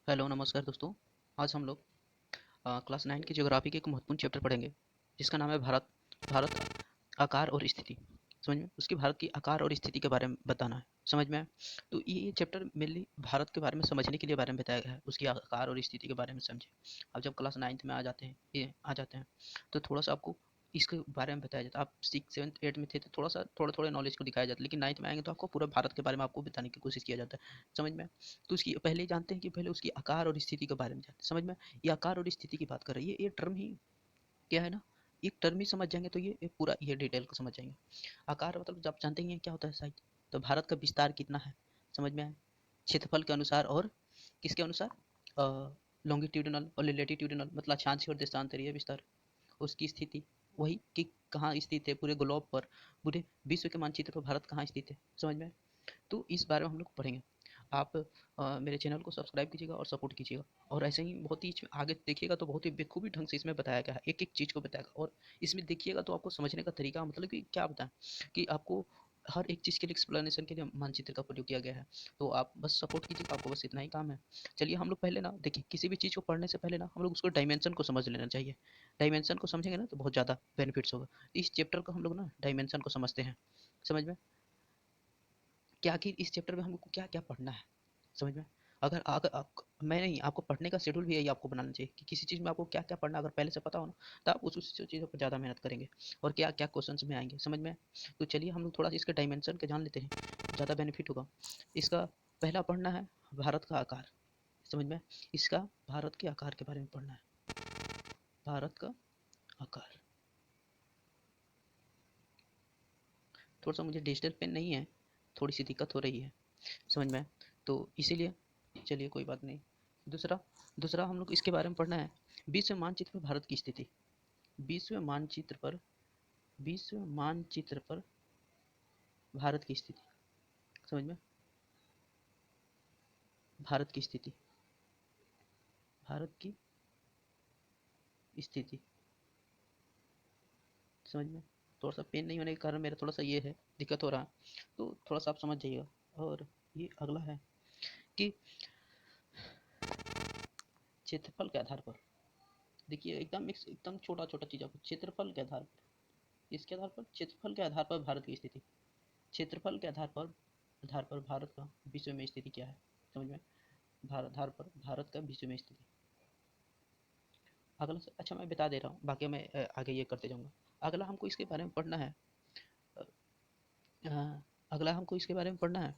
Hello नमस्कार दोस्तों। आज हम लोग क्लास 9 की ज्योग्राफी के एक महत्वपूर्ण चैप्टर पढ़ेंगे जिसका नाम है भारत। भारत आकार और स्थिति। समझ में उसकी भारत की आकार और स्थिति के बारे में बताना है। समझ में आया? तो ये चैप्टर मेनली भारत के बारे में समझने के लिए बारे में बताया गया है, उसकी आकार और स्थिति के बारे में समझे। अब जब क्लास 9th में आ जाते हैं तो थोड़ा सा आपको इसके बारे में बताया जाता है। आप 6, 7, 8 में थे तो थोड़ा थोड़े नॉलेज को दिखाया जाता है, लेकिन 9th में आएंगे तो आपको पूरा भारत के बारे में आपको बताने की कोशिश किया जाता है। समझ में? तो उसकी पहले ही जानते हैं कि पहले उसकी आकार और स्थिति के बारे में जानते हैं। समझ में? ये आकार और स्थिति की बात कर रही है, ये टर्म ही क्या है ना, एक टर्म ही समझ जाएंगे तो ये पूरा ये डिटेल को समझ जाएंगे। आकार मतलब जब जानते ही हैं क्या होता है साइज। तो भारत का विस्तार कितना है, समझ में आया? क्षेत्रफल के अनुसार और किसके अनुसार, लॉन्गिट्यूडिनल और लैटिट्यूडिनल मतलब अक्षांश और देशांतरीय विस्तार। उसकी स्थिति वही कि कहाँ स्थित है पूरे ग्लोब पर, पूरे विश्व के मानचित्र पर भारत कहाँ स्थित है। समझ में? तो इस बारे में हम लोग पढ़ेंगे। आप मेरे चैनल को सब्सक्राइब कीजिएगा और सपोर्ट कीजिएगा, और ऐसे ही बहुत ही आगे देखिएगा तो बहुत ही बेखूबी ढंग से इसमें बताया गया है, एक एक चीज़ को बताएगा। और इसमें देखिएगा तो आपको समझने का तरीका मतलब कि क्या बताएं कि आपको हर एक चीज़ के लिए एक्सप्लेनेशन के लिए मानचित्र का प्रयोग किया गया है। तो आप बस सपोर्ट कीजिएगा, आपको बस इतना ही काम है। चलिए हम लोग पहले ना देखिए, किसी भी चीज़ को पढ़ने से पहले ना हम लोग उसको डायमेंशन को समझ लेना चाहिए। डायमेंशन को समझेंगे ना तो बहुत ज़्यादा बेनिफिट्स होगा। इस चैप्टर को हम लोग ना डायमेंशन को समझते हैं। समझ में? कि आखिर इस चैप्टर में हमको क्या क्या पढ़ना है। समझ में? अगर अगर मैं नहीं, आपको पढ़ने का शेड्यूल भी यही आपको बनाना चाहिए कि किसी चीज़ में आपको क्या क्या पढ़ना, अगर पहले से पता हो ना तो आप उस चीज़ों पर ज़्यादा मेहनत करेंगे और क्या क्या क्वेश्चंस में आएंगे। समझ में? तो चलिए हम लोग थोड़ा सा इसके डायमेंशन के जान लेते हैं, ज़्यादा बेनिफिट होगा। इसका पहला पढ़ना है भारत का आकार। समझ में? इसका भारत के आकार के बारे में पढ़ना है। भारत का आकार। थोड़ा सा मुझे डिजिटल पेन नहीं है, थोड़ी सी दिक्कत हो रही है। समझ में? तो इसीलिए चलिए कोई बात नहीं। दूसरा दूसरा हम लोग इसके बारे में पढ़ना है, विश्व मानचित्र पर भारत की स्थिति। विश्व मानचित्र पर विश्व मानचित्र पर भारत की स्थिति। समझ में? भारत की स्थिति, भारत की स्थिति। समझ में? थोड़ा सा पेन नहीं होने के कारण मेरा थोड़ा सा ये है, दिक्कत हो रहा है, तो थोड़ा सा आप समझ जाइएगा। और ये अगला है कि क्षेत्रफल के आधार पर देखिए, एकदम छोटा छोटा चीज़ आपको क्षेत्रफल के आधार पर, इसके आधार पर क्षेत्रफल के आधार पर भारत की स्थिति, क्षेत्रफल के आधार पर भारत का विश्व में स्थिति क्या है। समझ में? भारत आधार पर भारत का विश्व में स्थिति। अगला अच्छा मैं बता दे रहा हूँ, बाकी मैं आगे ये करते जाऊँगा। अगला हमको इसके बारे में पढ़ना है। अ, अगला हमको इसके बारे में पढ़ना है,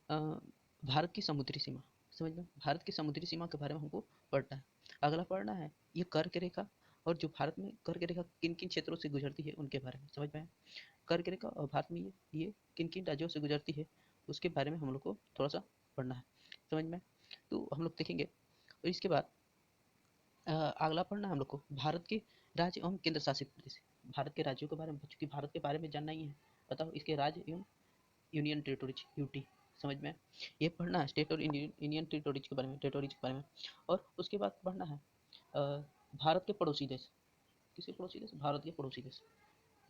अ, भारत की समुद्री सीमा। समझ में? भारत की समुद्री सीमा के बारे में हमको पढ़ना है। अगला पढ़ना है ये कर्क रेखा, और जो भारत में कर्क रेखा किन किन क्षेत्रों से गुजरती है उनके बारे में। समझ में आया? कर्क रेखा और भारत में ये किन किन राज्यों से गुजरती है उसके बारे में हम लोग को थोड़ा सा पढ़ना है। समझ में? तो हम लोग देखेंगे। और इसके बाद अगला पढ़ना है हम लोग को भारत के राज्य एवं केंद्र शासित प्रदेश। भारत के राज्यों के बारे में, चूंकि भारत के बारे में जानना ही है, बताओ इसके राज्य एवं यूनियन टेरिटोरीज यूटी। समझ में? ये पढ़ना है स्टेट और यूनियन टेरिटोरीज के बारे में, और उसके बाद पढ़ना है भारत के पड़ोसी देश। किसके पड़ोसी देश? भारत के पड़ोसी देश।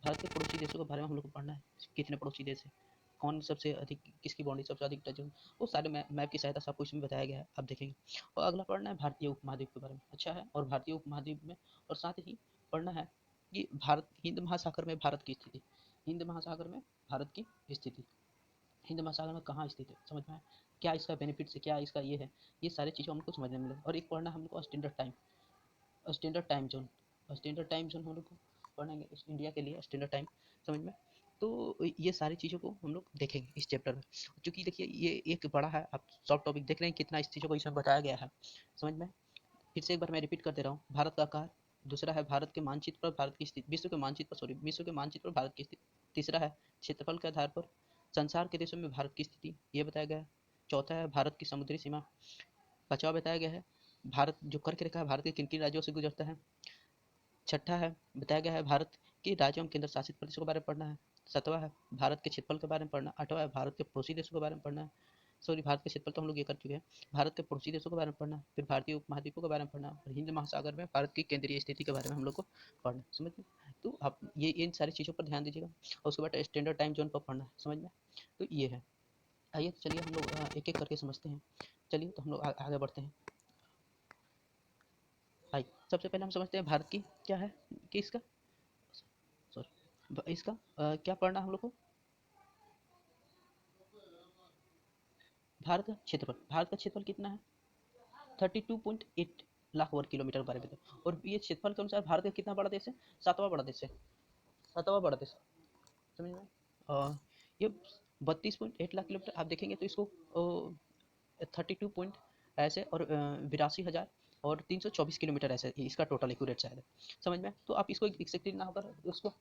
भारत के पड़ोसी देशों के बारे में हम लोग को पढ़ना है, कितने पड़ोसी देश हैं, कौन सबसे अधिक, किसकी बाउंड्री सबसे अधिक टच है, वो सारे मैप की सहायता से आपको इसमें बताया गया है, आप देखेंगे। और अगला पढ़ना है भारतीय उपमहाद्वीप के बारे में। अच्छा है, और भारतीय उपमहाद्वीप में और साथ ही पढ़ना है कि भारत हिंद महासागर में भारत की स्थिति। हिंद महासागर में भारत की स्थिति, हिंद महासागर में कहाँ स्थित है। समझ में आया? क्या इसका बेनिफिट है, क्या इसका ये है, ये सारी चीज़ें हमको समझने मिले। और एक पढ़ना है हम लोग को standard time, standard time zone. Standard time zone हम लोग को पढ़ेंगे इंडिया के लिए स्टैंडर्ड टाइम। समझ में? तो ये सारी चीज़ों को हम लोग देखेंगे इस चैप्टर में। क्योंकि देखिए ये एक बड़ा है, आप सॉफ्ट टॉपिक देख रहे हैं कितना इस चीज़ों को इसमें बताया गया है। समझ में? फिर से एक बार मैं रिपीट कर दे रहा हूँ, भारत का आकार। दूसरा है भारत के मानचित्र पर भारत की स्थिति, विश्व के मानचित्र पर भारत की स्थिति। तीसरा है क्षेत्रफल के आधार पर संसार के देशों में भारत की स्थिति, ये बताया गया है। चौथा है भारत की समुद्री सीमा, पांचवा बताया गया है भारत जो कर्क रेखा है भारत के किन किन राज्यों से गुजरता है। छठा है बताया गया है भारत के राज्यों एवं केंद्र शासित प्रदेशों के बारे में पढ़ना है। सातवां है भारत के क्षेत्रफल के बारे में पढ़ना। आठवां है भारत के पड़ोसी देशों के बारे में पढ़ना है। सॉरी, भारत के क्षेत्रफल तो हम लोग ये कर चुके हैं। भारत के पड़ोसी देशों के बारे में पढ़ना, फिर भारतीय उपमहाद्वीपों के बारे में पढ़ना, और हिंद महासागर में भारत की केंद्रीय स्थिति के बारे में हम लोग को पढ़ना। समझ में? तो आप ये इन सारी चीज़ों पर ध्यान दीजिएगा, और उसके बाद स्टैंडर्ड टाइम जोन पर पढ़ना है। समझ में? तो ये है। आइए तो चलिए हम लोग एक एक करके समझते हैं। चलिए तो हम लोग आगे बढ़ते हैं। आई। सबसे पहले हम समझते हैं भारत की क्या है, कि इसका, सॉरी, इसका क्या पढ़ना है हम लोग को, भारत का क्षेत्रफल कितना है, 32.8 लाख वर्ग किलोमीटर के बारे में बताओ। और ये क्षेत्रफल के अनुसार भारत का कितना बड़ा देश है, सातवां बड़ा देश है, सातवां बड़ा देश, समझ में। ये 32.8 लाख किलोमीटर आप देखेंगे तो इसको 32 पॉइंट ऐसे और 82,000 और 324 किलोमीटर ऐसे इसका टोटल एक्यूरेट शायद है, समझ में। तो आप इसको एक्सेक्टली ना होकर उसको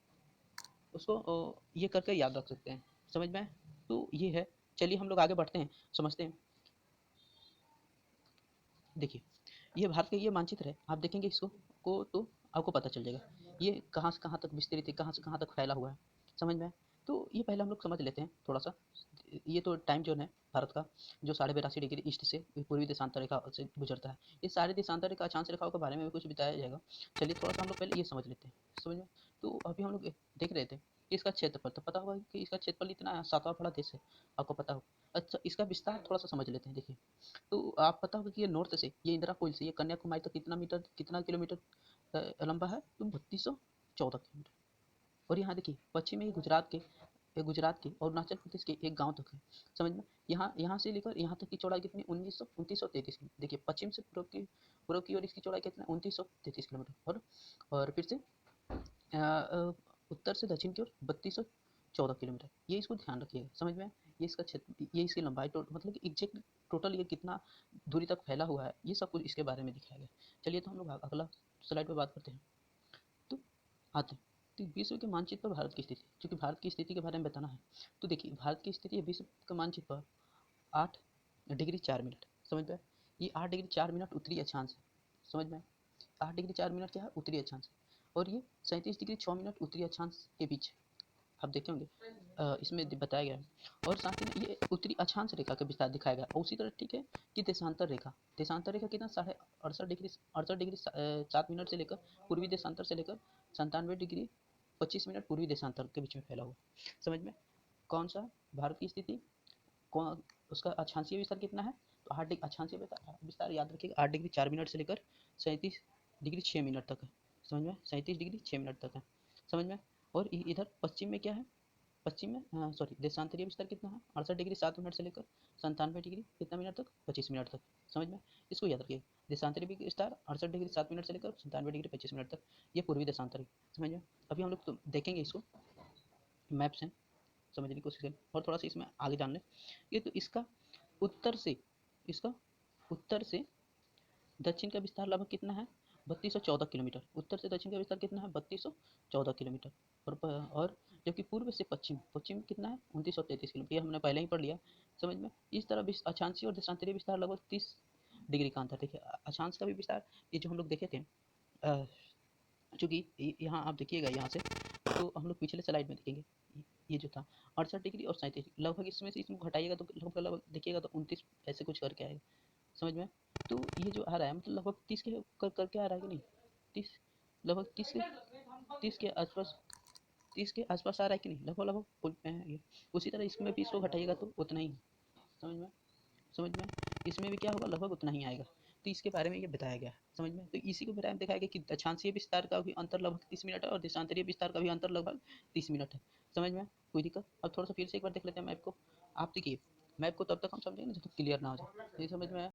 उसको ये करके याद रख सकते हैं, समझ में। तो ये है, चलिए हम लोग आगे बढ़ते हैं, समझते हैं। देखिए, ये भारत का ये मानचित्र है, आप देखेंगे इसको को तो आपको पता चल जाएगा ये कहाँ से कहाँ तक विस्तृत है, कहाँ से कहाँ तक फैला हुआ है, समझ में। तो ये पहले हम लोग समझ लेते हैं थोड़ा सा। ये तो टाइम जोन है भारत का, जो 82.5 डिग्री ईस्ट से पूर्वी देशांतर रेखा से गुजरता है। ये सारे देशांतर रेखा अक्षांश रेखाओं के बारे में भी कुछ बताया जाएगा। चलिए थोड़ा सा हम लोग पहले ये समझ लेते हैं, समझ में। तो अभी हम लोग देख रहे थे कि इसका क्षेत्रफल, तो पता होगा कि इसका क्षेत्रफल इतना सातवां बड़ा देश है, आपको पता हो। अच्छा, इसका विस्तार थोड़ा सा समझ लेते हैं। देखिए, तो आप पता होगा कि ये नॉर्थ से, ये इंदिरा कोइल से ये कन्याकुमारी तक कितना मीटर, कितना किलोमीटर लंबा है, तो 3214 किलोमीटर। और यहाँ देखिए पश्चिम में गुजरात के और अरुणाचल प्रदेश के एक गांव तक है, समझ में। यहाँ यहाँ से लेकर यहाँ तक की चौड़ाई कितनी, 2933 किलोमीटर। देखिए पश्चिम से पूर्व की ओर इसकी चौड़ाई कितना, 2933 किलोमीटर। और फिर से उत्तर से दक्षिण की ओर 3214 किलोमीटर। ये इसको ध्यान रखिएगा, समझ में। ये इसका क्षेत्र, ये इसकी लंबाई मतलब कि एग्जैक्ट टोटल ये कितना दूरी तक फैला हुआ है, ये सब कुछ इसके बारे में दिखाया गया। चलिए तो हम लोग अगला स्लाइड पे बात करते हैं। तो आते हैं तो विश्व के मानचित्र पर भारत की स्थिति, क्योंकि भारत की स्थिति के बारे में बताना है। तो देखिए भारत की स्थिति है विश्व के मानचित्र पर 8 डिग्री 4 मिनट, समझ में। ये 8 डिग्री 4 मिनट उत्तरी अक्षांश है, समझ में। 8 डिग्री 4 मिनट क्या है, उत्तरी अक्षांश। और ये 37 डिग्री 6 मिनट उत्तरी अक्षांश के बीच है, आप देखे होंगे इसमें बताया गया है। और साथ ही में ये उत्तरी अक्षांश रेखा का विस्तार दिखाया गया। और उसी तरह ठीक है कि देशांतर रेखा कितना 68 डिग्री 7 मिनट से लेकर पूर्वी देशांतर से लेकर 97 डिग्री 25 मिनट पूर्वी देशांतर के बीच में फैला हुआ, समझ में। कौन सा भारत की स्थिति, कौन उसका अक्षांशीय विस्तार कितना है, तो अक्षांशीय विस्तार याद रखिएगा 8 डिग्री 4 मिनट से लेकर 37 डिग्री 6 मिनट तक है, समझ में। 37 डिग्री 6 मिनट तक है, समझ में। और इधर पश्चिम में क्या है, पश्चिम में सॉरी देशांतरीय विस्तार कितना है, 68 डिग्री 7 मिनट से लेकर 97 डिग्री कितना मिनट तक, 25 मिनट तक, समझ में। इसको याद रखिए, देशांतरीय विस्तार 68 डिग्री 7 मिनट से लेकर 97 डिग्री 25 मिनट तक, ये पूर्वी देशांतरीय, समझ में। अभी हम लोग तो देखेंगे इसको मैप से समझने की कोशिश करें और थोड़ा सा इसमें आगे जान लें। ये तो उत्तर से इसका उत्तर से दक्षिण का विस्तार लगभग कितना है, 3214 किलोमीटर। उत्तर से दक्षिण का विस्तार कितना है, 3214 किलोमीटर। और जबकि पूर्व से पश्चिम, पश्चिम कितना है, 2933 किलोमीटर, ये हमने पहले ही पढ़ लिया, समझ में। इस तरह अक्षांशीय और देशांतरीय विस्तार लगभग 30 डिग्री का अंतर। देखिए अक्षांश का भी विस्तार, ये जो हम लोग देखे थे, चूँकि यहाँ आप देखिएगा यहाँ से, तो हम लोग पिछले स्लाइड में देखेंगे ये जो था 68 डिग्री और 37 लगभग, इसमें से इसमें घटाइएगा तो लगभग देखिएगा तो 29 ऐसे कुछ करके आएगा, समझ में। तो ये जो आ रहा है मतलब लगभग 30 के करके आ रहा है कि नहीं, 30, लगभग 30 के आसपास आ रहा है कि नहीं, लगभग लगभग ये उसी तरह इसमें भी इसको घटाइएगा तो उतना ही, समझ में, समझ में। इसमें भी क्या होगा, लगभग उतना ही आएगा। तो इसके बारे में ये बताया गया है, समझ में। तो इसी के बारे में दिखाया गया कि अक्षांशीय विस्तार का भी अंतर लगभग 30 मिनट है और देशांतरीय विस्तार का भी अंतर लगभग 30 मिनट है, समझ में। कोई दिक्कत। अब थोड़ा सा फिर से एक बार देख लेते हैं मैप को। आप देखिए मैप को तब तक हम समझेंगे जब तक क्लियर ना हो जाए, ये समझ में आया।